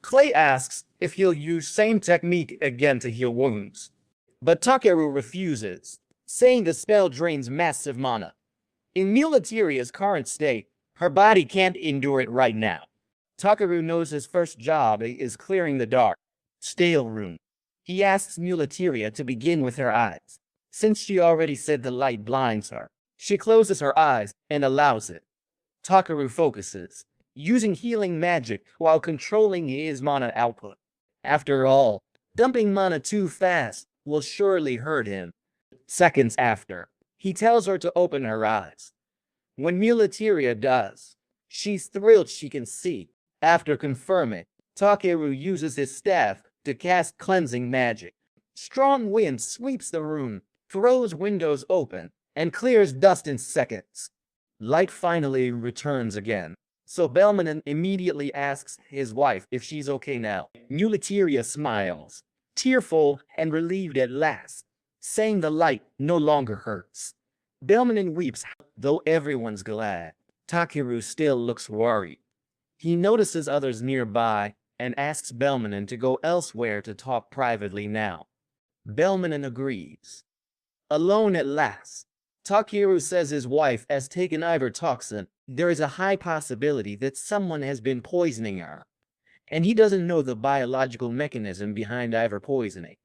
Clay asks if he'll use same technique again to heal wounds. But Takeru refuses, saying the spell drains massive mana. In Mulatiria's current state, her body can't endure it right now. Takeru knows his first job is clearing the dark, stale room. He asks Mulatiria to begin with her eyes. Since she already said the light blinds her, she closes her eyes and allows it. Takeru focuses, using healing magic while controlling his mana output. After all, dumping mana too fast will surely hurt him. Seconds after, he tells her to open her eyes. When Mulatiria does, she's thrilled she can see. After confirming, Takeru uses his staff to cast cleansing magic. Strong wind sweeps the room, throws windows open, and clears dust in seconds. Light finally returns again, so Belmanon immediately asks his wife if she's okay now. Mulatiria smiles, tearful and relieved at last, saying the light no longer hurts. Belmanon weeps, though everyone's glad. Takeru still looks worried. He notices others nearby and asks Belmanon to go elsewhere to talk privately now. Belmanon agrees. Alone at last, Takeru says his wife has taken ivertoxin. There is a high possibility that someone has been poisoning her, and he doesn't know the biological mechanism behind iver poisoning.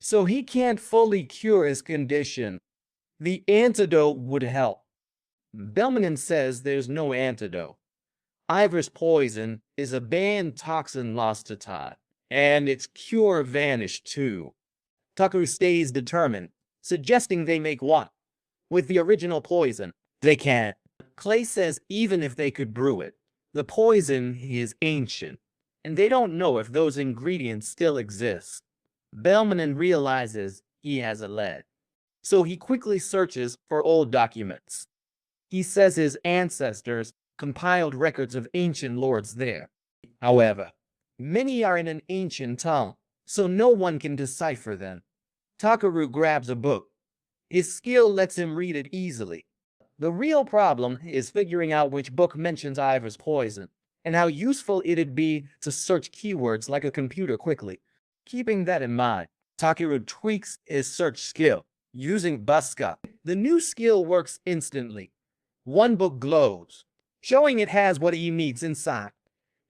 So he can't fully cure his condition. The antidote would help. Belmanon says there's no antidote. Iver's poison is a banned toxin lost to time, and its cure vanished too. Takeru stays determined, suggesting they make one. With the original poison, they can't. Clay says even if they could brew it, the poison is ancient, and they don't know if those ingredients still exist. Belmanon realizes he has a lead, so he quickly searches for old documents. He says his ancestors compiled records of ancient lords there. However, many are in an ancient tongue, so no one can decipher them. Takeru grabs a book. His skill lets him read it easily. The real problem is figuring out which book mentions Iver's poison, and how useful it'd be to search keywords like a computer quickly. Keeping that in mind, Takeru tweaks his search skill, using Buska. The new skill works instantly. One book glows, showing it has what he needs inside.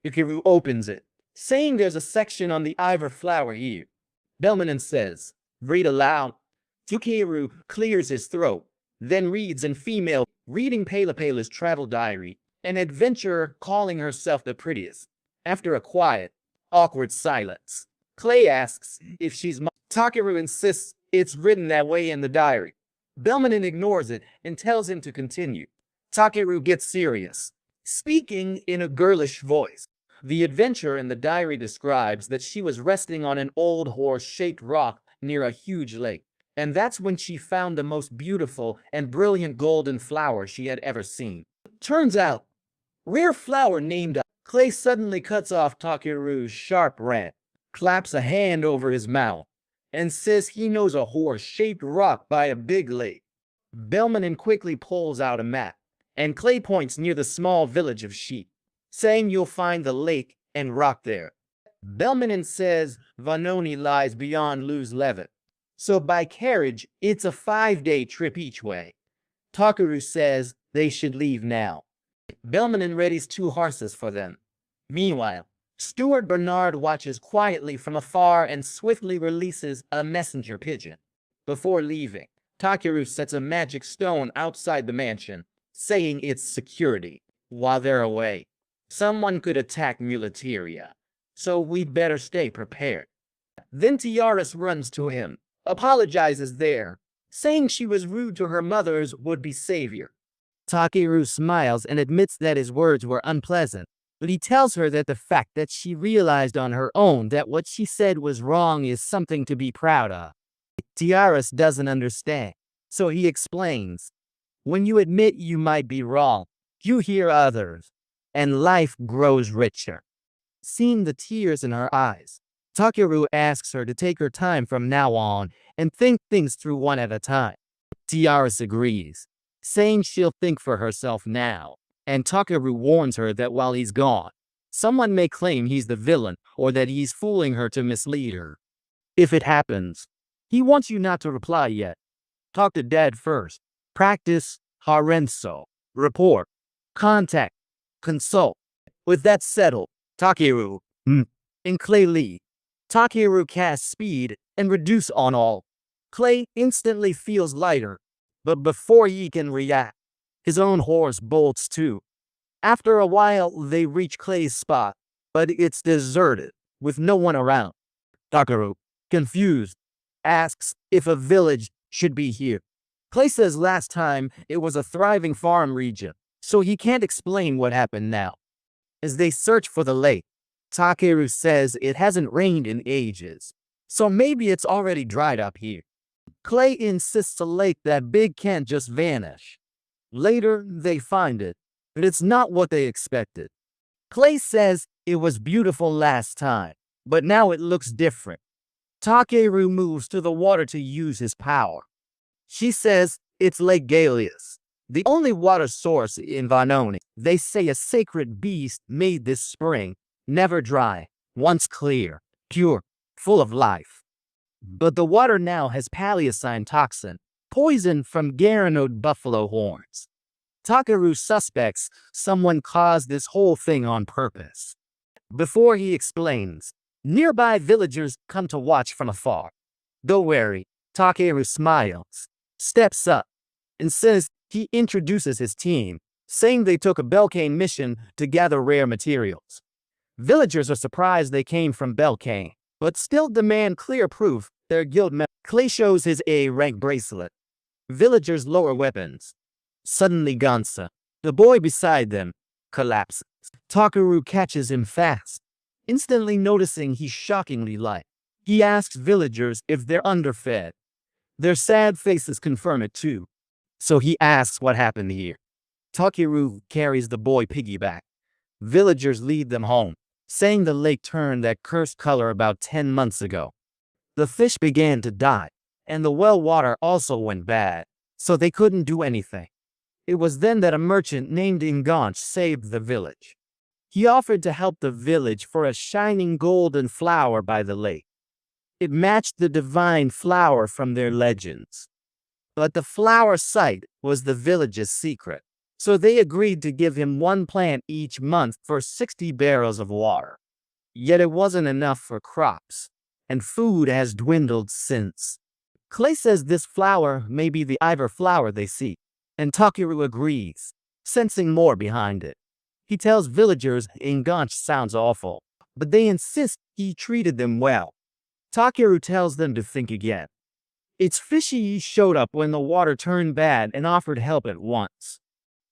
Takeru opens it, saying there's a section on the Iver flower here. Belmanon says, read aloud. Takeru clears his throat, then reads in female, reading Pela's travel diary, an adventurer calling herself the prettiest. After a quiet, awkward silence, Clay asks if she's Takeru insists it's written that way in the diary. Belmanon ignores it and tells him to continue. Takeru gets serious, speaking in a girlish voice. The adventure in the diary describes that she was resting on an old horse-shaped rock near a huge lake, and that's when she found the most beautiful and brilliant golden flower she had ever seen. Turns out, rare flower named Clay suddenly cuts off Takeru's sharp rant, claps a hand over his mouth, and says he knows a horse-shaped rock by a big lake. Belmanon quickly pulls out a map, and Clay points near the small village of sheep, saying you'll find the lake and rock there. Belmanon says Vanoni lies beyond Luz Levitt, so by carriage, it's a 5-day trip each way. Takeru says they should leave now. Belmanon readies 2 horses for them. Meanwhile, Stuart Bernard watches quietly from afar and swiftly releases a messenger pigeon. Before leaving, Takeru sets a magic stone outside the mansion, saying it's security. While they're away, someone could attack Mulatiria, so we'd better stay prepared. Then Tiaras runs to him, apologizes there, saying she was rude to her mother's would-be savior. Takeru smiles and admits that his words were unpleasant, but he tells her that the fact that she realized on her own that what she said was wrong is something to be proud of. Tiaras doesn't understand, so he explains. When you admit you might be wrong, you hear others, and life grows richer. Seeing the tears in her eyes, Takeru asks her to take her time from now on and think things through one at a time. Tiaras agrees, saying she'll think for herself now, and Takeru warns her that while he's gone, Someone may claim he's the villain or that he's fooling her to mislead her. If it happens, he wants you not to reply yet. Talk to Dad first. Practice, Harenso. Report. Contact. Consult. With that settled, Takeru. In Clay Lee. Takeru casts speed and reduce on all. Clay instantly feels lighter, but before he can react, his own horse bolts too. After a while, they reach Clay's spot, but it's deserted, with no one around. Takeru, confused, asks if a village should be here. Clay says last time it was a thriving farm region, so he can't explain what happened now. As they search for the lake, Takeru says it hasn't rained in ages, so maybe it's already dried up here. Clay insists a lake that big can't just vanish. Later, they find it, but it's not what they expected. Clay says it was beautiful last time, but now it looks different. Takeru moves to the water to use his power. She says it's Lake Galeus, the only water source in Vanoni. They say a sacred beast made this spring, never dry, once clear, pure, full of life. But the water now has paleocine toxin, poison from Garanode buffalo horns. Takeru suspects someone caused this whole thing on purpose. Before he explains, nearby villagers come to watch from afar. Though wary, Takeru smiles, steps up, and says he introduces his team, saying they took a Belkane mission to gather rare materials. Villagers are surprised they came from Belkane, but still demand clear proof their guild member. Clay shows his A-rank bracelet. Villagers lower weapons. Suddenly Gansa, the boy beside them, collapses. Takeru catches him fast, instantly noticing he's shockingly light. He asks villagers if they're underfed. Their sad faces confirm it too. So he asks what happened here. Takeru carries the boy piggyback. Villagers lead them home, saying the lake turned that cursed color about 10 months ago. The fish began to die, and the well water also went bad, so they couldn't do anything. It was then that a merchant named Inganch saved the village. He offered to help the village for a shining golden flower by the lake. It matched the divine flower from their legends. But the flower site was the village's secret, so they agreed to give him one plant each month for 60 barrels of water. Yet it wasn't enough for crops, and food has dwindled since. Clay says this flower may be the Iver flower they seek, and Takeru agrees, sensing more behind it. He tells villagers Inganch sounds awful, but they insist he treated them well. Takeru tells them to think again. It's fishy he showed up when the water turned bad and offered help at once.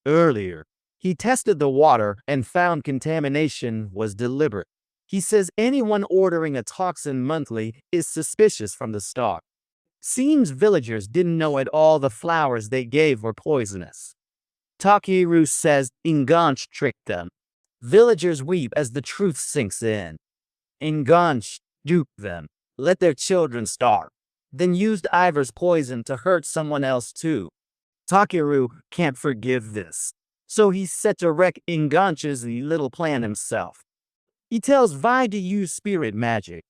Earlier, he tested the water and found contamination was deliberate. He says anyone ordering a toxin monthly is suspicious from the start. Seems villagers didn't know at all the flowers they gave were poisonous. Takeru says Inganch tricked them. Villagers weep as the truth sinks in. Inganch duped them, let their children starve, then used Ivor's poison to hurt someone else too. Takeru can't forgive this, so he's set to wreck Inganch's little plan himself. He tells Vi to use spirit magic.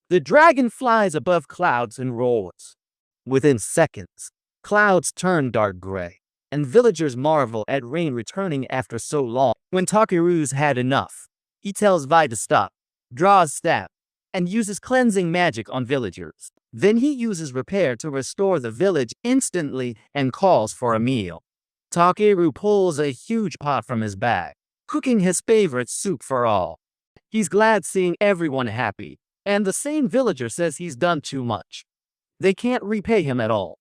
The dragon flies above clouds and rolls. Within seconds, clouds turn dark gray, and villagers marvel at rain returning after so long. When Takeru's had enough, he tells Vi to stop, draws staff, and uses cleansing magic on villagers. Then he uses repair to restore the village instantly and calls for a meal. Takeru pulls a huge pot from his bag, cooking his favorite soup for all. He's glad seeing everyone happy, and the same villager says he's done too much. They can't repay him at all.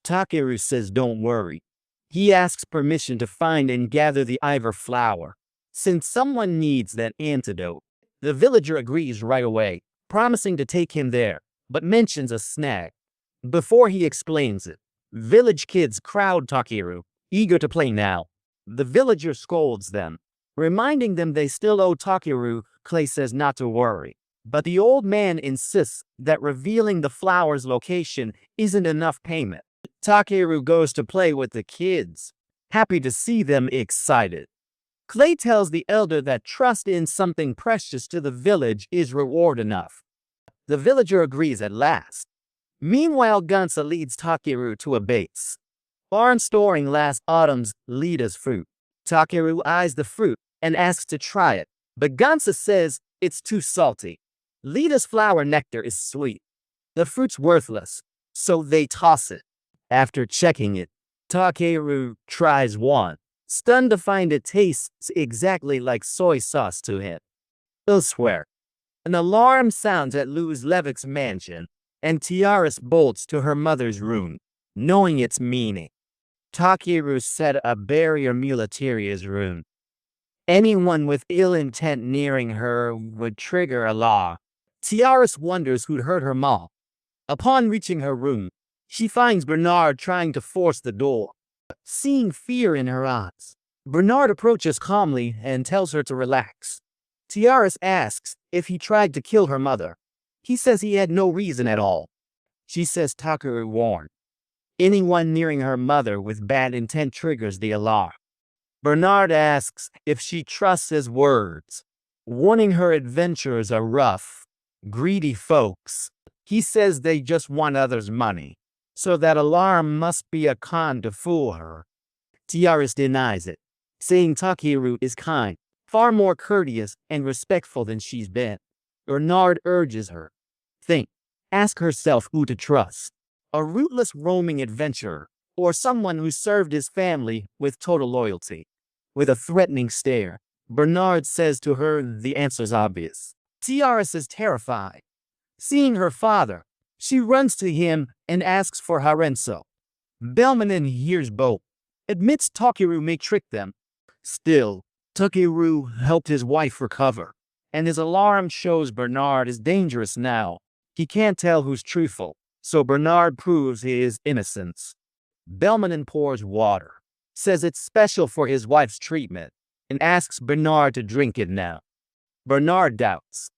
Takeru says don't worry. He asks permission to find and gather the Iver flower, since someone needs that antidote. The villager agrees right away, promising to take him there, but mentions a snag. Before he explains it, village kids crowd Takeru, eager to play now. The villager scolds them, reminding them they still owe Takeru. Clay says not to worry, but the old man insists that revealing the flower's location isn't enough payment. Takeru goes to play with the kids, happy to see them excited. Clay tells the elder that trust in something precious to the village is reward enough. The villager agrees at last. Meanwhile, Gunsa leads Takeru to a base. Barn storing last autumn's Lita's fruit. Takeru eyes the fruit and asks to try it, but Gunsa says it's too salty. Lita's flower nectar is sweet. The fruit's worthless, so they toss it. After checking it, Takeru tries one, stunned to find it tastes exactly like soy sauce to him. Elsewhere, an alarm sounds at Luz Levik's mansion, and Tiaris bolts to her mother's room, knowing its meaning. Takeru set a barrier Mulatiria's room. Anyone with ill intent nearing her would trigger a law. Tiaris wonders who'd hurt her mom. Upon reaching her room, she finds Bernard trying to force the door. Seeing fear in her eyes, Bernard approaches calmly and tells her to relax. Tiaris asks if he tried to kill her mother. He says he had no reason at all. She says Takeru warned. Anyone nearing her mother with bad intent triggers the alarm. Bernard asks if she trusts his words, warning her adventurers are rough, greedy folks. He says they just want others' money, so that alarm must be a con to fool her. Tiaris denies it, saying Takeru is kind, far more courteous and respectful than she's been. Bernard urges her. Think. Ask herself who to trust. A rootless roaming adventurer, or someone who served his family with total loyalty. With a threatening stare, Bernard says to her the answer's obvious. Tiaris is terrified. Seeing her father, she runs to him and asks for Harenso. Belmanin hears both, admits Takeru may trick them. Still, Takeru helped his wife recover, and his alarm shows Bernard is dangerous now. He can't tell who's truthful, so Bernard proves his innocence. Belmanin pours water, says it's special for his wife's treatment, and asks Bernard to drink it now. Bernard doubts.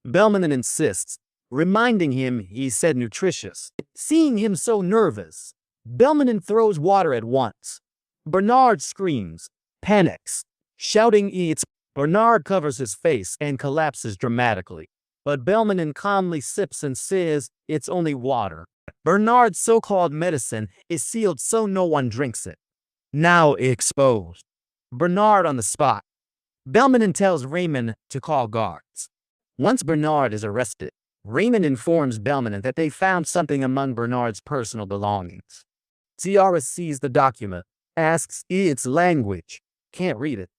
Belmanin insists, reminding him he said nutritious. Seeing him so nervous, Belmanin throws water at once. Bernard screams, panics, shouting it's. Bernard covers his face and collapses dramatically, but Belmanin calmly sips and says it's only water. Bernard's so-called medicine is sealed so no one drinks it. Now exposed. Bernard on the spot. Belmanin tells Raymond to call guards. Once Bernard is arrested, Raymond informs Belmanin that they found something among Bernard's personal belongings. Tiaris sees the document, asks its language, can't read it.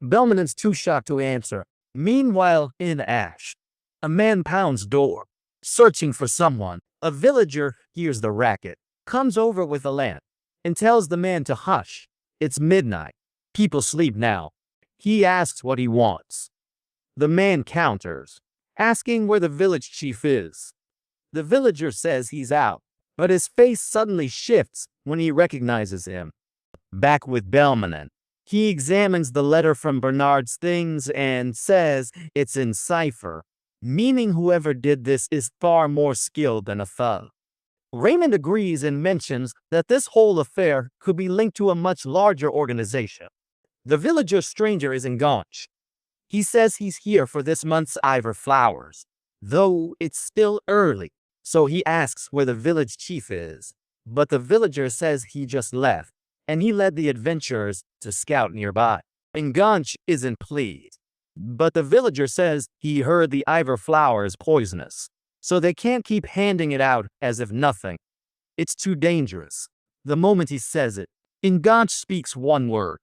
Belmanin's too shocked to answer. Meanwhile, in Ash, a man pounds door, searching for someone. A villager hears the racket, comes over with a lamp, and tells the man to hush. It's midnight. People sleep now. He asks what he wants. The man counters, asking where the village chief is. The villager says he's out, but his face suddenly shifts when he recognizes him. Back with Belmanin, he examines the letter from Bernard's things and says it's in cipher, meaning whoever did this is far more skilled than a thug. Raymond agrees and mentions that this whole affair could be linked to a much larger organization. The villager stranger is Enganche. He says he's here for this month's Ivor flowers, though it's still early, so he asks where the village chief is. But the villager says he just left, and he led the adventurers to scout nearby. Enganche isn't pleased, but the villager says he heard the Ivor flower is poisonous, so they can't keep handing it out as if nothing. It's too dangerous. The moment he says it, Enganche speaks one word.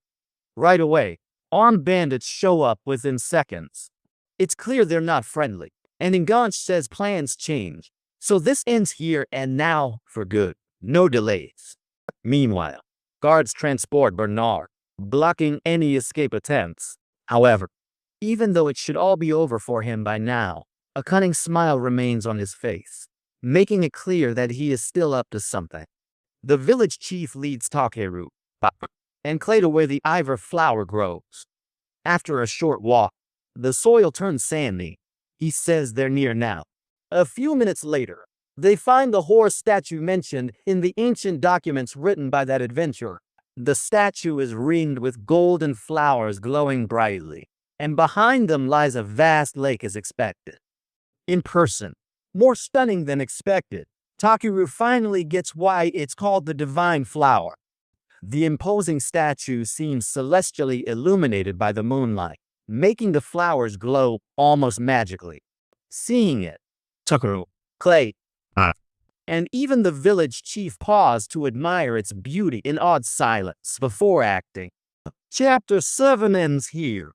Right away, armed bandits show up within seconds. It's clear they're not friendly, and Enganche says plans change, so this ends here and now for good. No delays. Meanwhile, guards transport Bernard, blocking any escape attempts. However, even though it should all be over for him by now, a cunning smile remains on his face, making it clear that he is still up to something. The village chief leads Takeru and Clay to where the Ivor flower grows. After a short walk, the soil turns sandy. He says they're near now. A few minutes later, they find the horse statue mentioned in the ancient documents written by that adventurer. The statue is ringed with golden flowers glowing brightly, and behind them lies a vast lake as expected. In person, more stunning than expected, Takeru finally gets why it's called the Divine Flower. The imposing statue seems celestially illuminated by the moonlight, making the flowers glow almost magically. Seeing it, Takeru, Clay, and even the village chief pause to admire its beauty in awed silence before acting. Chapter 7 ends here.